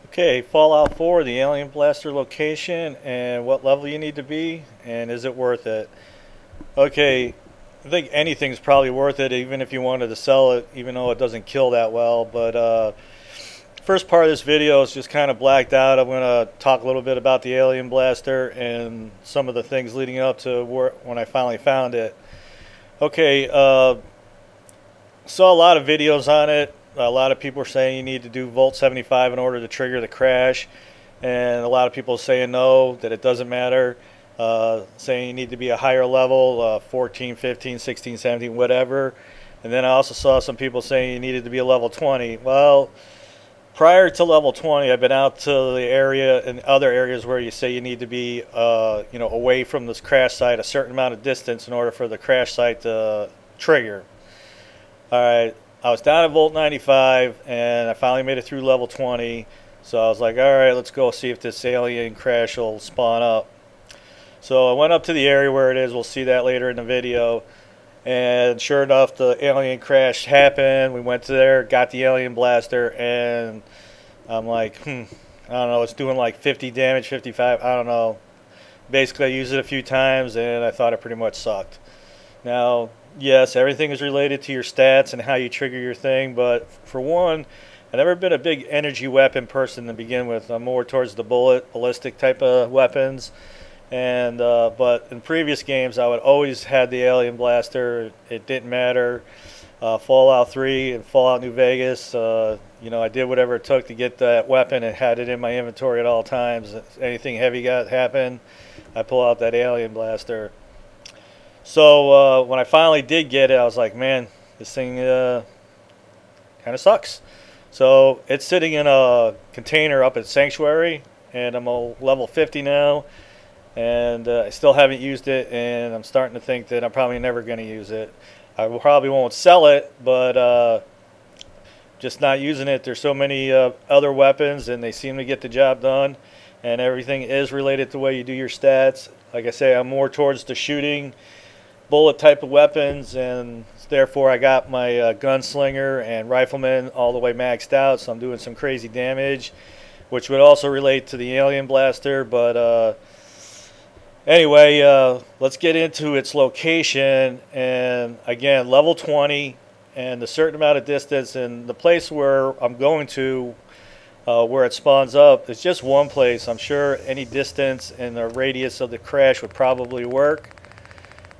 Okay, Fallout 4, the Alien Blaster location, and what level you need to be, and is it worth it? Okay, I think anything's probably worth it, even if you wanted to sell it, even though it doesn't kill that well. But first part of this video is just kind of blacked out. I'm going to talk a little bit about the Alien Blaster and some of the things leading up to when I finally found it. Okay, saw a lot of videos on it. A lot of people are saying you need to do Volt 75 in order to trigger the crash, and a lot of people saying no, that it doesn't matter, saying you need to be a higher level, 14, 15, 16, 17, whatever. And then I also saw some people saying you needed to be a level 20. Well, prior to level 20, I've been out to the area and other areas where you say you need to be, away from this crash site a certain amount of distance in order for the crash site to trigger. All right. I was down at Volt 95, and I finally made it through level 20. So I was like, all right, let's go see if this alien crash will spawn up. So I went up to the area where it is. We'll see that later in the video. And sure enough, the alien crash happened. We went to there, got the alien blaster, and I'm like, I don't know, it's doing like 50 damage, 55, I don't know. Basically, I used it a few times, and I thought it pretty much sucked. Now, yes, everything is related to your stats and how you trigger your thing, but for one, I've never been a big energy weapon person to begin with. I'm more towards the ballistic type of weapons. And but in previous games, I would always had the alien blaster. It didn't matter. Fallout 3 and Fallout New Vegas, I did whatever it took to get that weapon and had it in my inventory at all times. If anything heavy got happen, I pull out that alien blaster. So when I finally did get it, I was like, man, this thing kind of sucks. So it's sitting in a container up at Sanctuary, and I'm a level 50 now, and I still haven't used it, and I'm starting to think that I'm probably never going to use it. I probably won't sell it, but just not using it. There's so many other weapons, and they seem to get the job done, and everything is related to the way you do your stats. Like I say, I'm more towards the shooting bullet type of weapons, and therefore I got my gunslinger and rifleman all the way maxed out, so I'm doing some crazy damage, which would also relate to the alien blaster. But anyway, let's get into its location. And again, level 20 and a certain amount of distance, and the place where I'm going to where it spawns up is just one place. I'm sure any distance and the radius of the crash would probably work.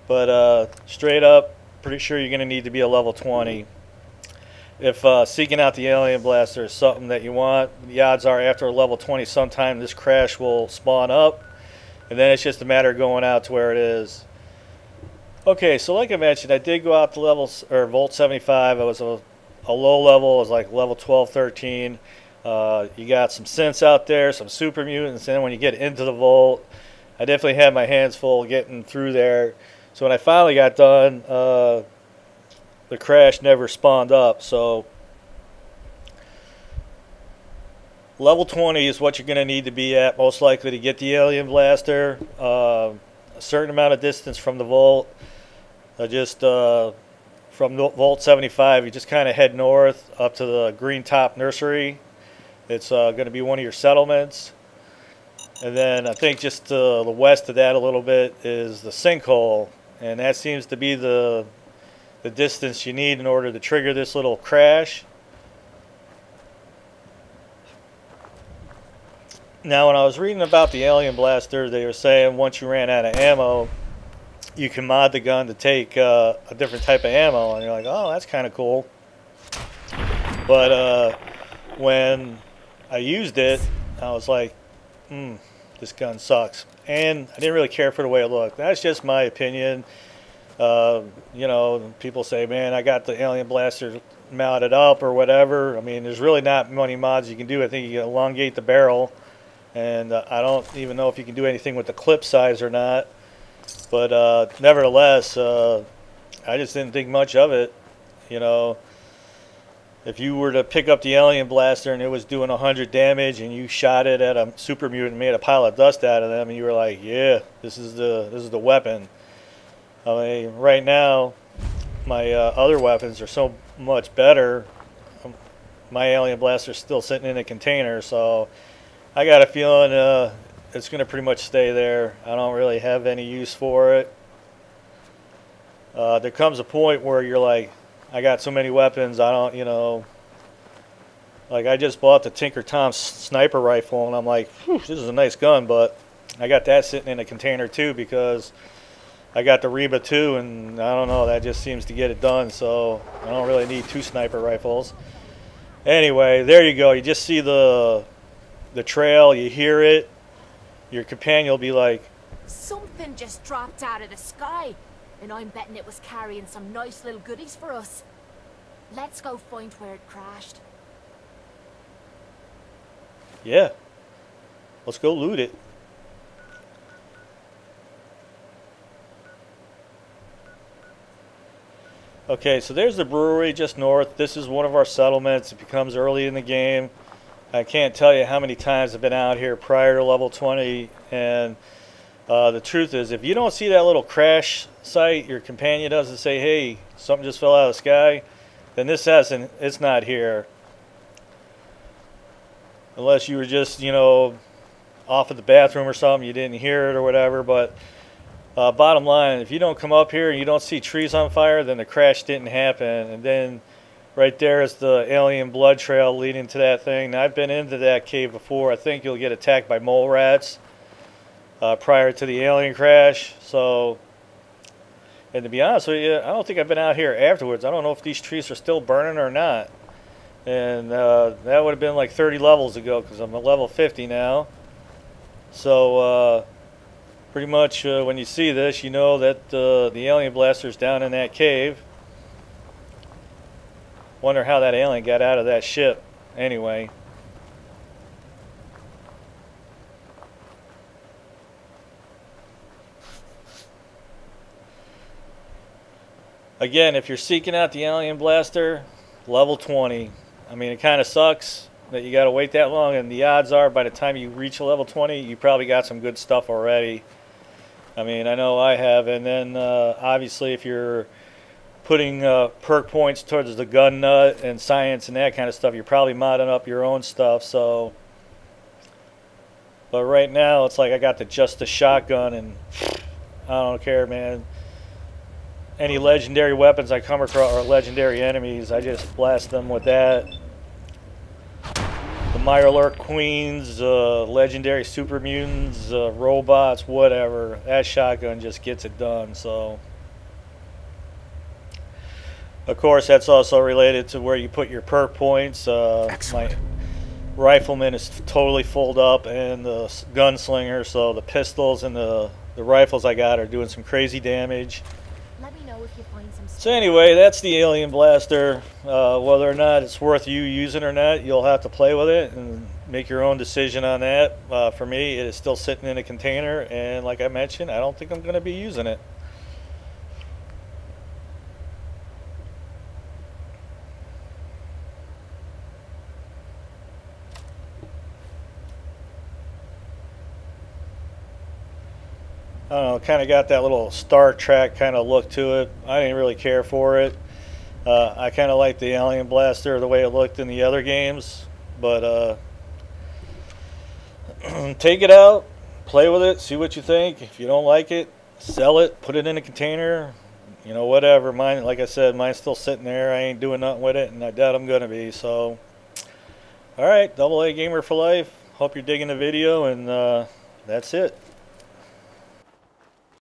But straight up, pretty sure you're going to need to be a level 20. If seeking out the alien blaster is something that you want, the odds are after a level 20 sometime this crash will spawn up. And then it's just a matter of going out to where it is. Okay, so like I mentioned, I did go out to Volt 75. I was a low level. I was like level 12, 13. You got some synths out there, some super mutants. And then when you get into the Volt, I definitely had my hands full getting through there. So when I finally got done, the crash never spawned up. So level 20 is what you're going to need to be at, most likely, to get the alien blaster. A certain amount of distance from the Volt. From Volt 75, you just kind of head north up to the Green Top Nursery. It's going to be one of your settlements. And then I think just to the west of that a little bit is the Sinkhole. And that seems to be the distance you need in order to trigger this little crash. Now, when I was reading about the alien blaster, they were saying once you ran out of ammo, you can mod the gun to take a different type of ammo. And you're like, oh, that's kind of cool. But when I used it, I was like, this gun sucks. And I didn't really care for the way it looked. That's just my opinion. People say, man, I got the alien blaster mounted up or whatever. I mean, there's really not many mods you can do. I think you can elongate the barrel. And I don't even know if you can do anything with the clip size or not. But nevertheless, I just didn't think much of it. If you were to pick up the alien blaster and it was doing 100 damage and you shot it at a super mutant and made a pile of dust out of them, and you were like, yeah, this is the weapon. I mean, right now, my other weapons are so much better. my Alien Blaster's still sitting in a container, so I got a feeling it's going to pretty much stay there. I don't really have any use for it. There comes a point where you're like, I got so many weapons, I don't, you know, like I just bought the Tinker Tom sniper rifle, and I'm like, this is a nice gun, but I got that sitting in a container too because I got the Reba 2, and I don't know, that just seems to get it done, so I don't really need 2 sniper rifles. Anyway, there you go. You just see the trail, you hear it, your companion will be like, something just dropped out of the sky, and I'm betting it was carrying some nice little goodies for us. Let's go find where it crashed. yeah, let's go loot it. Okay, so there's the brewery just north. This is one of our settlements. It becomes early in the game. I can't tell you how many times I've been out here prior to level 20, and the truth is, if you don't see that little crash site, your companion doesn't say, hey, something just fell out of the sky, then it's not here. Unless you were just, you know, off at the bathroom or something, you didn't hear it or whatever, but bottom line, if you don't come up here and you don't see trees on fire, then the crash didn't happen. And then right there is the alien blood trail leading to that thing. Now, I've been into that cave before. I think you'll get attacked by mole rats prior to the alien crash. So, and to be honest with you, I don't think I've been out here afterwards. I don't know if these trees are still burning or not. And that would have been like 30 levels ago because I'm at level 50 now. So, pretty much when you see this, you know that the alien blaster's down in that cave. Wonder how that alien got out of that ship anyway. Again, if you're seeking out the alien blaster, level 20. I mean, it kind of sucks that you got to wait that long, and the odds are by the time you reach a level 20, you probably got some good stuff already. I mean, I know I have. And then obviously if you're putting perk points towards the gun nut and science and that kind of stuff, you're probably modding up your own stuff. So, but right now it's like I got just the shotgun, and I don't care, man. Any legendary weapons I come across or legendary enemies, I just blast them with that. The Mirelurk Queens, legendary super mutants, robots, whatever. That shotgun just gets it done. So, of course, that's also related to where you put your perk points. My rifleman is totally full up, and the gunslinger, so the pistols and the rifles I got are doing some crazy damage. Let me know if you find some stuff. So anyway, that's the alien blaster. Whether or not it's worth you using or not, you'll have to play with it and make your own decision on that. For me, it is still sitting in a container, and like I mentioned, I don't think I'm going to be using it. I don't know, kind of got that little Star Trek kind of look to it. I didn't really care for it. I kind of liked the alien blaster the way it looked in the other games, but take it out, play with it, see what you think. If you don't like it, sell it, put it in a container, you know, whatever. Mine, like I said, mine's still sitting there. I ain't doing nothing with it, and I doubt I'm gonna be. So, all right, AA Gamer for life. Hope you're digging the video, and that's it.